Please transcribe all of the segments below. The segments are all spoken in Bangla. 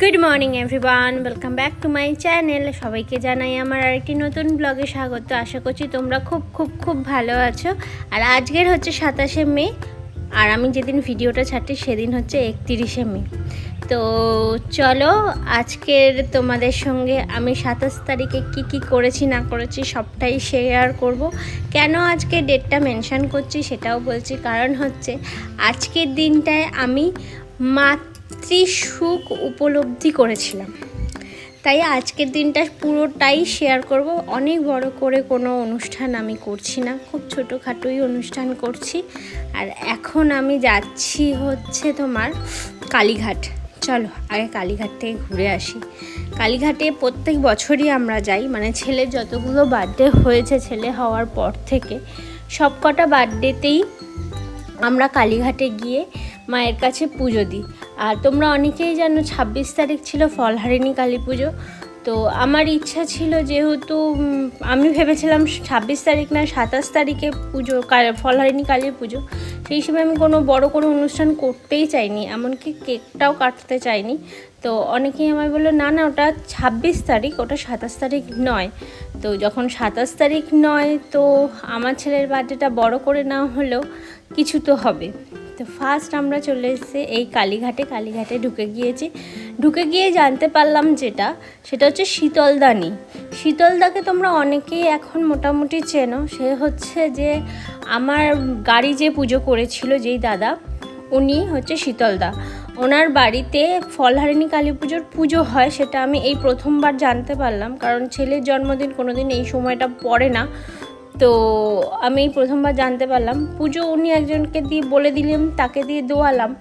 Good morning everyone, welcome back to my channel. সবাইকে জানাই আমার আরেকটি নতুন ব্লগে স্বাগত। আশা করছি তোমরা খুব ভালো আছো। আর আজকের হচ্ছে 27শে মে, আর আমি যেদিন ভিডিওটা ছাড়ছি সেদিন হচ্ছে 31শে মে। তো চলো আজকের তোমাদের সঙ্গে আমি 27 তারিখে কি করেছি না করেছি সবটাই শেয়ার করব। কেন আজকে ডেটটা মেনশন করছি সেটাও বলছি, কারণ হচ্ছে আজকের দিনটায় আমি সুখ উপলব্ধি করেছিলাম, তাই আজকের দিনটা পুরোটাই শেয়ার করব। অনেক বড় করে কোনো অনুষ্ঠান আমি করছি না, খুব ছোটোখাটোই অনুষ্ঠান করছি। আর এখন আমি যাচ্ছি হচ্ছে তোমার কালীঘাট। চলো আগে কালীঘাট থেকে ঘুরে আসি। কালীঘাটে প্রত্যেক বছরই আমরা যাই, মানে ছেলের যতগুলো বার্থডে হয়েছে ছেলে হওয়ার পর থেকে সব কটা বার্থডেতেই আমরা কালীঘাটে গিয়ে মায়ের কাছে পুজো দিই। আর তোমরা অনেকেই জানো 26 তারিখ ছিল ফলহারিণী কালী পুজো। তো আমার ইচ্ছা ছিল, যেহেতু আমি ভেবেছিলাম 26 তারিখ না 27 তারিখে পুজো, ফলহারিণী কালীর পুজো, সেই সময় আমি কোনো বড় কোনো অনুষ্ঠান করতেই চাইনি, এমনকি কেকটাও কাটতে চাইনি। তো অনেকেই আমায় বললো না ওটা 26 তারিখ, ওটা 27 তারিখ নয়। তো যখন 27 তারিখ নয়, তো আমার ছেলের বার্থডেটা বড় করে না হলেও কিছু তো হবে। তো ফার্স্ট আমরা চলে এসেছি এই কালীঘাটে ঢুকে গিয়ে জানতে পারলাম সেটা হচ্ছে শীতলদানি। শীতলদাকে তোমরা অনেকেই এখন মোটামুটি চেনো। সে হচ্ছে যে আমার গাড়ি যে পুজো করেছিল যেই দাদা, উনি হচ্ছে শীতলদা। ওনার বাড়িতে ফলহারিণী কালী পুজোর পুজো হয়, সেটা আমি এই প্রথমবার জানতে পারলাম, কারণ ছেলের জন্মদিন কোনোদিন এই সময়টা পড়ে না। তো আমি প্রথমবার জানতে পারলাম পুজো উনি একজনকে দিয়ে বলে দিলাম, তাকে দিয়ে দোয়ালাম।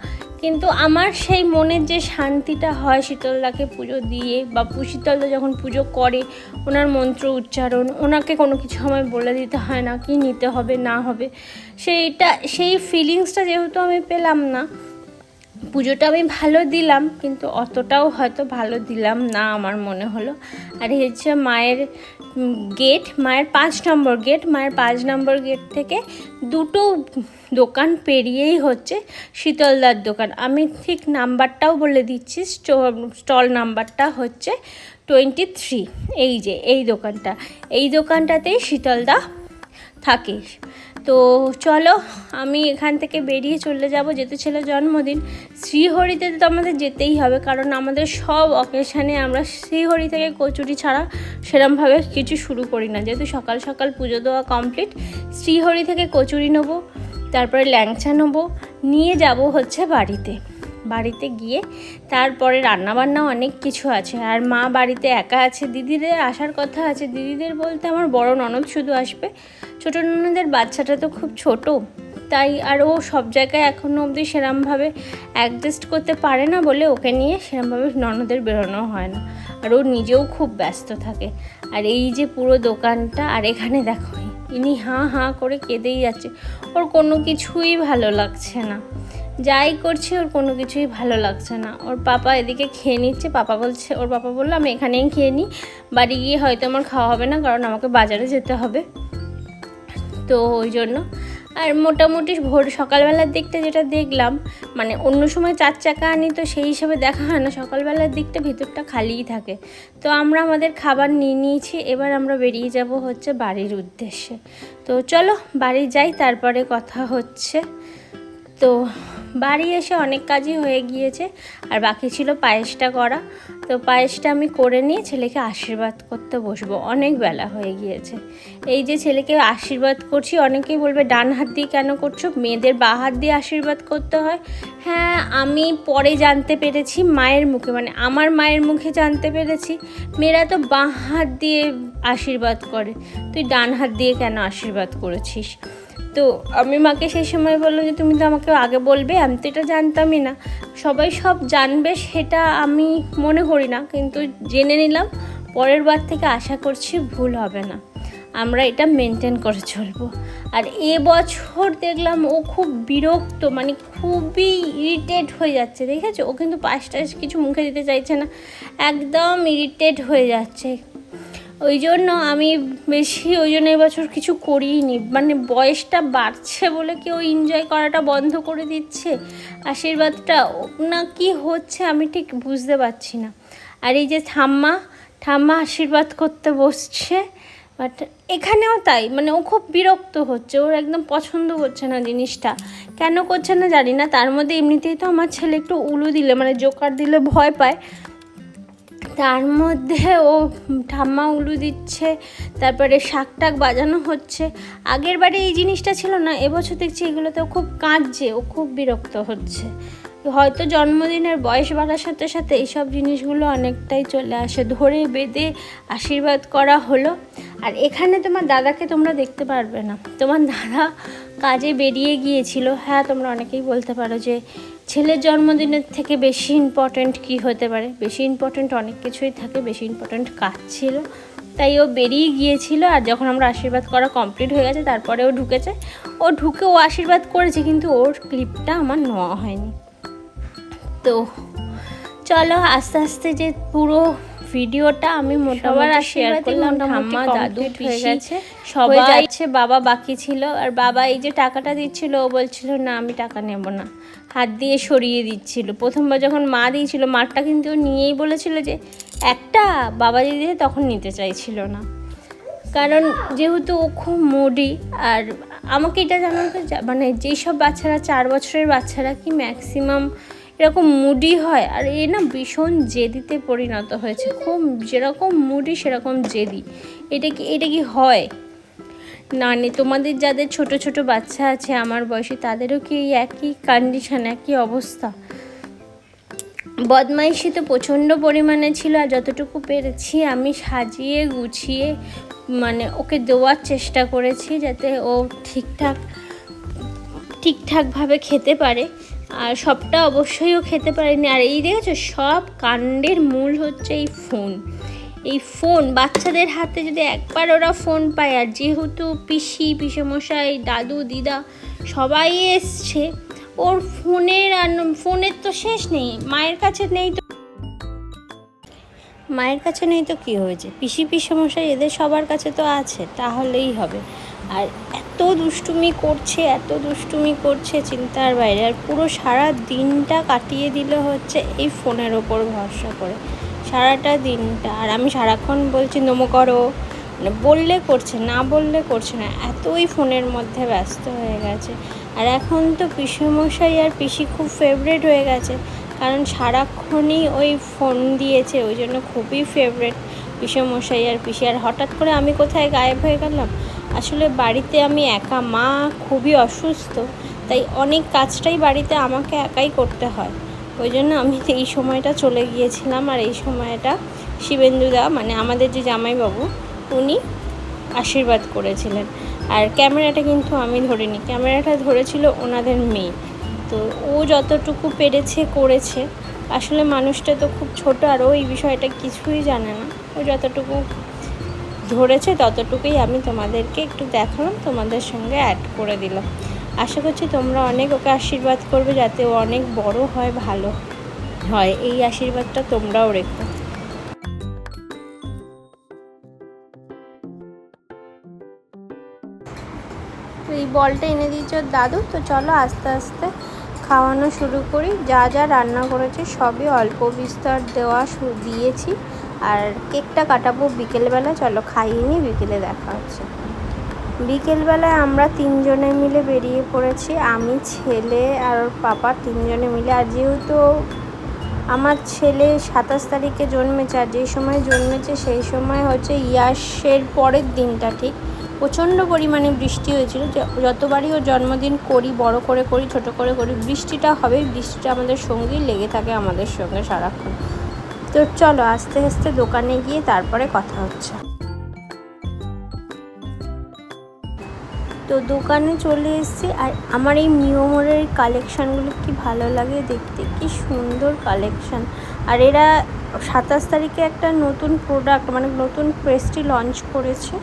কিন্তু আমার সেই মনের যে শান্তিটা হয় শীতলদাকে পুজো দিয়ে, বা শীতলদা যখন পুজো করে ওনার মন্ত্র উচ্চারণ, ওনাকে কোনো কিছু আমায় বলে দিতে হয় না কি নিতে হবে না হবে, সেই ফিলিংসটা যেহেতু আমি পেলাম না, পুজোটা আমি ভালো দিলাম কিন্তু অতটাও হয়তো ভালো দিলাম না আমার মনে হলো। আর এই হচ্ছে মায়ের গেট, মায়ের 5 নম্বর গেট। মায়ের 5 নম্বর গেট থেকে দুটো দোকান পেরিয়েই হচ্ছে শীতলদার দোকান। আমি ঠিক নাম্বারটাও বলে দিচ্ছি, স্টল নাম্বারটা হচ্ছে 23। এই যে এই দোকানটাতেই শীতলদা থাকে। তো চলো আমি এখান থেকে বেরিয়ে চলে যাব, যেহেতু ছেলের জন্মদিন। শ্রীহরিতে তো আমাদের যেতেই হবে, কারণ আমাদের সব অকেশানে আমরা শ্রীহরি থেকে কচুরি ছাড়া সেরমভাবে কিছু শুরু করি না। যেহেতু সকাল সকাল পুজো দেওয়া কমপ্লিট, শ্রীহরি থেকে কচুরি নেবো, তারপরে ল্যাংচা নেবো, নিয়ে যাব হচ্ছে বাড়িতে গিয়ে তারপরে রান্নাবান্না অনেক কিছু আছে। আর মা বাড়িতে একা আছে, দিদিদের আসার কথা আছে। দিদিদের বলতে আমার বড় ননদ শুধু আসবে, ছোটো ননদের বাচ্চাটা তো খুব ছোট, তাই আর ও সব জায়গায় এখনও অবধি সেরমভাবে অ্যাডজাস্ট করতে পারে না বলে ওকে নিয়ে সেরমভাবে ননদের বেরোনো হয় না। আর ও নিজেও খুব ব্যস্ত থাকে। আর এই যে পুরো দোকানটা, আর এখানে দেখো ইনি হাঁ করে কেঁদেই যাচ্ছে, ওর কোনো কিছুই ভালো লাগছে না, যাই করছে ওর কোনো কিছুই ভালো লাগছে না। ওর পাপা এদিকে খেয়ে নিচ্ছে, ওর পাপা বললো আমি এখানেই খেয়ে নিই, বাড়ি গিয়ে হয়তো আমার খাওয়া হবে না, কারণ আমাকে বাজারে যেতে হবে। তো ওই জন্য। আর মোটামুটি সকালবেলার দিকটা যেটা দেখলাম, মানে অন্য সময় 4 চাকা আনি তো সেই হিসাবে দেখা হয় না, সকালবেলার দিকটা ভিতরটা খালিই থাকে। তো আমরা আমাদের খাবার নিয়ে নিয়েছি, এবার আমরা বেরিয়ে যাব হচ্ছে বাড়ির উদ্দেশ্যে। তো চলো বাড়ি যাই, তারপরে কথা হচ্ছে। তো বাড়ি এসে অনেক কাজই হয়ে গিয়েছে, আর বাকি ছিল পায়েসটা করা। তো পায়েসটা আমি করে নিয়ে ছেলেকে আশীর্বাদ করতে বসবো, অনেক বেলা হয়ে গিয়েছে। এই যে ছেলেকে আশীর্বাদ করছি, অনেকেই বলবে ডান হাত দিয়ে কেন করছো, মেয়েদের বাঁ হাত দিয়ে আশীর্বাদ করতে হয়। হ্যাঁ, আমি পরে জানতে পেরেছি মায়ের মুখে, মানে আমার মায়ের মুখে জানতে পেরেছি মেয়েরা তো বাঁ হাত দিয়ে আশীর্বাদ করে, তুই ডান হাত দিয়ে কেন আশীর্বাদ করেছিস। তো আমি মাকে সেই সময় বললাম যে তুমি তো আমাকে আগে বলবে, আমি তো এটা জানতামই না। সবাই সব জানবে সেটা আমি মনে করি না, কিন্তু জেনে নিলাম। পরের বার থেকে আশা করছি ভুল হবে না, আমরা এটা মেনটেন করে চলবো। আর এবছর দেখলাম ও খুব বিরক্ত, মানে খুবই ইরিটেট হয়ে যাচ্ছে, দেখেছো? ও কিন্তু পায়েস টায়েস কিছু মুখে দিতে চাইছে না, একদম ইরিটেট হয়ে যাচ্ছে। ওই জন্য আমি বেশি ওই জন্য এবছর কিছু করিনি, মানে বয়সটা বাড়ছে বলে কেউ এনজয় করাটা বন্ধ করে দিচ্ছে আশীর্বাদটা, না কি হচ্ছে আমি ঠিক বুঝতে পারছি না। আর এই যে ঠাম্মা আশীর্বাদ করতে বসছে, বাট এখানেও তাই, মানে ও খুব বিরক্ত হচ্ছে, ওর একদম পছন্দ করছে না জিনিসটা, কেন করছে না জানি না। তার মধ্যে এমনিতেই তো আমার ছেলে একটু উলু দিলে মানে জোকার দিলে ভয় পায়, তার মধ্যে ও ঠাম্মা উলু দিচ্ছে, তারপরে শাক টাক বাজানো হচ্ছে। আগের বারে এই জিনিসটা ছিল না, এবছর দেখছি এগুলোতেও খুব কাঁদছে, ও খুব বিরক্ত হচ্ছে। হয়তো জন্মদিনের বয়স বাড়ার সাথে সাথে এইসব জিনিসগুলো অনেকটাই চলে আসে, ধরে বেঁধে আশীর্বাদ করা হলো। আর এখানে তোমার দাদাকে তোমরা দেখতে পারবে না, তোমার দাদা কাজে বেরিয়ে গিয়েছিল। হ্যাঁ, তোমরা অনেকেই বলতে পারো যে ছেলের জন্মদিনের থেকে বেশি ইম্পর্ট্যান্ট কী হতে পারে, বেশি ইম্পর্ট্যান্ট অনেক কিছুই থাকে, বেশি ইম্পর্ট্যান্ট কাজ ছিল, তাই ও বেরিয়ে গিয়েছিল। আর যখন আমরা আশীর্বাদ করা কমপ্লিট হয়ে গেছে তারপরে ও ঢুকেছে, ও ঢুকে ও আশীর্বাদ করেছে, কিন্তু ওর ক্লিপটা আমার নেওয়া হয়নি। তো চলো আস্তে আস্তে যে পুরো ভিডিওটা আমি মোটামুটি শেয়ার করলাম। ঠাম্মা দাদু হয়ে গেছে, সবাই যাচ্ছে, বাবা বাকি ছিল। আর বাবা এই যে টাকাটা দিচ্ছিল, ও বলছিল না আমি টাকা নেব না, হাত দিয়ে সরিয়ে দিচ্ছিল। প্রথমবার যখন মা দিয়েছিল, মারটা কিন্তু ও নিয়েই বলেছিল যে একটা, বাবা দিদি তখন নিতে চাইছিল না, কারণ যেহেতু ও খুব মুডি। আর আমাকে এটা জানাতে, মানে যেসব বাচ্চারা 4 বছরের বাচ্চারা কি ম্যাক্সিমাম এরকম মুডি হয়, আর এ না ভীষণ জেদিতে পরিণত হয়েছে, খুব যেরকম মুডি সেরকম জেদি। এটা কি হয় না? তোমাদের যাদের ছোট ছোট বাচ্চা আছে আমার বয়সী, তাদেরও কি এই একই কন্ডিশন, একই অবস্থা? বদমাইশি তো প্রচণ্ড পরিমাণে ছিল। আর যতটুকু পেরেছি আমি সাজিয়ে গুছিয়ে মানে ওকে দেওয়ার চেষ্টা করেছি, যাতে ও ঠিকঠাকভাবে খেতে পারে। আর সবটা অবশ্যই ও খেতে পারেনি। আর এই দেখেছো, সব কাণ্ডের মূল হচ্ছে এই ফোন বাচ্চাদের হাতে যদি একবার ওরা ফোন পায়, আর যেহেতু পিসেমশাই, দাদু, দিদা সবাই এসছে, ওর ফোনের তো শেষ নেই। মায়ের কাছে নেই তো কী হয়েছে, পিসেমশাই এদের সবার কাছে তো আছে, তাহলেই হবে। আর এত দুষ্টুমি করছে চিন্তার বাইরে। আর পুরো সারা দিনটা কাটিয়ে দিলে হচ্ছে এই ফোনের ওপর ভরসা করে, সারাটা দিনটা। আর আমি সারাক্ষণ বলছি নমো করো, মানে বললে করছে, না বললে করছে না, এতই ফোনের মধ্যে ব্যস্ত হয়ে গেছে। আর এখন তো পিসেমশাই আর পিসি খুব ফেভারেট হয়ে গেছে, কারণ সারাক্ষণই ওই ফোন দিয়েছে, ওই জন্য খুবই ফেভারেট পিসেমশাই আর পিসি। আর হঠাৎ করে আমি কোথায় গায়েব হয়ে গেলাম, আসলে বাড়িতে আমি একা, মা খুবই অসুস্থ, তাই অনেক কাজটাই বাড়িতে আমাকে একাই করতে হয়। ওই জন্য আমি এই সময়টা চলে গিয়েছিলাম। আর এই সময়টা শিবেন্দুদা, মানে আমাদের যে জামাইবাবু, উনি আশীর্বাদ করেছিলেন। আর ক্যামেরাটা কিন্তু আমি ধরিনি, ক্যামেরাটা ধরেছিল ওনাদের মেয়ে। তো ও যতটুকু পেরেছে করেছে। আসলে মানুষটা তো খুব ছোট, আর ও এই বিষয়টা কিছুই জানে না। ও যতটুকু ধরেছে ততটুকুই আমি তোমাদেরকে একটু দেখালাম, তোমাদের সঙ্গে অ্যাড করে দিলাম। আশা করছি তোমরা অনেক ওকে আশীর্বাদ করবে, যাতে ও অনেক বড় হয়, ভালো হয়। এই আশীর্বাদটা তোমরাও রেখো। তো এই বলটা এনে দিয়েছে দাদু। তো চলো আস্তে আস্তে খাওয়ানো শুরু করি। যা যা রান্না করেছি সবই অল্প বিস্তর দিয়েছি। আর কেকটা কাটাবো বিকেলবেলা, চলো খাইয়ে নিই, বিকেলে দেখা হচ্ছে। বিকেলবেলায় আমরা 3 জনে মিলে বেরিয়ে পড়েছি, আমি, ছেলে আর ওর পাপা, 3 জনে মিলে। আর যেহেতু আমার ছেলে 27 তারিখে জন্মেছে, আর যেই সময় জন্মেছে সেই সময় হচ্ছে ইয়াসের পরের দিনটা ঠিক প্রচণ্ড পরিমাণে বৃষ্টি হয়েছিল। যতবারই ওর জন্মদিন করি, বড় করে করি, ছোট করে করি, বৃষ্টিটা হবে, বৃষ্টিটা আমাদের সঙ্গেই লেগে থাকে, আমাদের সঙ্গে সারাক্ষণ। তো চলো আস্তে আস্তে দোকানে গিয়ে তারপরে কথা হচ্ছে। তো দোকানে চলে এসেছি। আর আমার এই মিওমোরের কালেকশানগুলো কি ভালো লাগে দেখতে, কি সুন্দর কালেকশান। আর এরা 27 তারিখে একটা নতুন প্রোডাক্ট, মানে নতুন পেস্ট্রি লঞ্চ করেছে,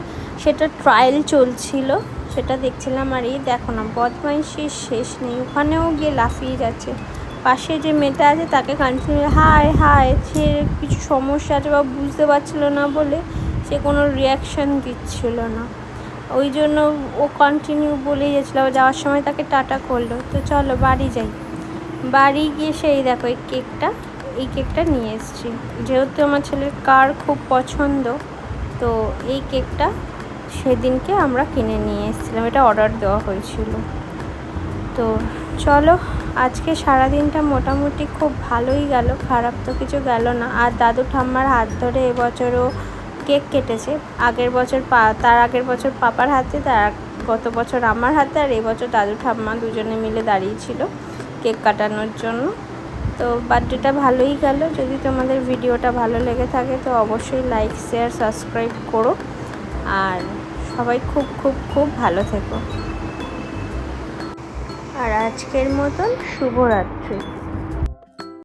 সেটা ট্রায়াল চলছিল, সেটা দেখছিলাম। আর এই দেখো না, বদমাইশির শেষ নেই, ওখানেও গিয়ে লাফিয়ে যাচ্ছে। পাশে যে মেয়েটা আছে তাকে কন্টিনিউ হাই, সে কিছু সমস্যা আছে বা বুঝতে পারছিল না বলে সে কোনো রিয়াকশান দিচ্ছিল না। ওই জন্য ও কন্টিনিউ বলেই যাচ্ছিলো, যাওয়ার সময় তাকে টাটা করলো। তো চলো বাড়ি যাই। বাড়ি গিয়ে সেই দেখো এই কেকটা নিয়ে এসেছি। যেহেতু আমার ছেলের কার খুব পছন্দ, তো এই কেকটা সেদিনকে আমরা কিনে নিয়ে এসেছিলাম, এটা অর্ডার দেওয়া হয়েছিল। তো চলো, আজকে সারাদিনটা মোটামুটি খুব ভালোই গেল, খারাপ তো কিছু গেল না। আর দাদু ঠাম্মার হাত ধরে এবছরও কেক কেটেছে। তার আগের বছর পাপার হাতে, গত বছর আমার হাতে, আর এবছর দাদু ঠাম্মা দুজনে মিলে দাঁড়িয়েছিল কেক কাটানোর জন্য। তো বার্থডেটা ভালোই গেল। যদি তোমাদের ভিডিওটা ভালো লেগে থাকে তো অবশ্যই লাইক, শেয়ার, সাবস্ক্রাইব করো। আর সবাই খুব খুব খুব ভালো থেকো। আর আজকের মতন শুভরাত্রি।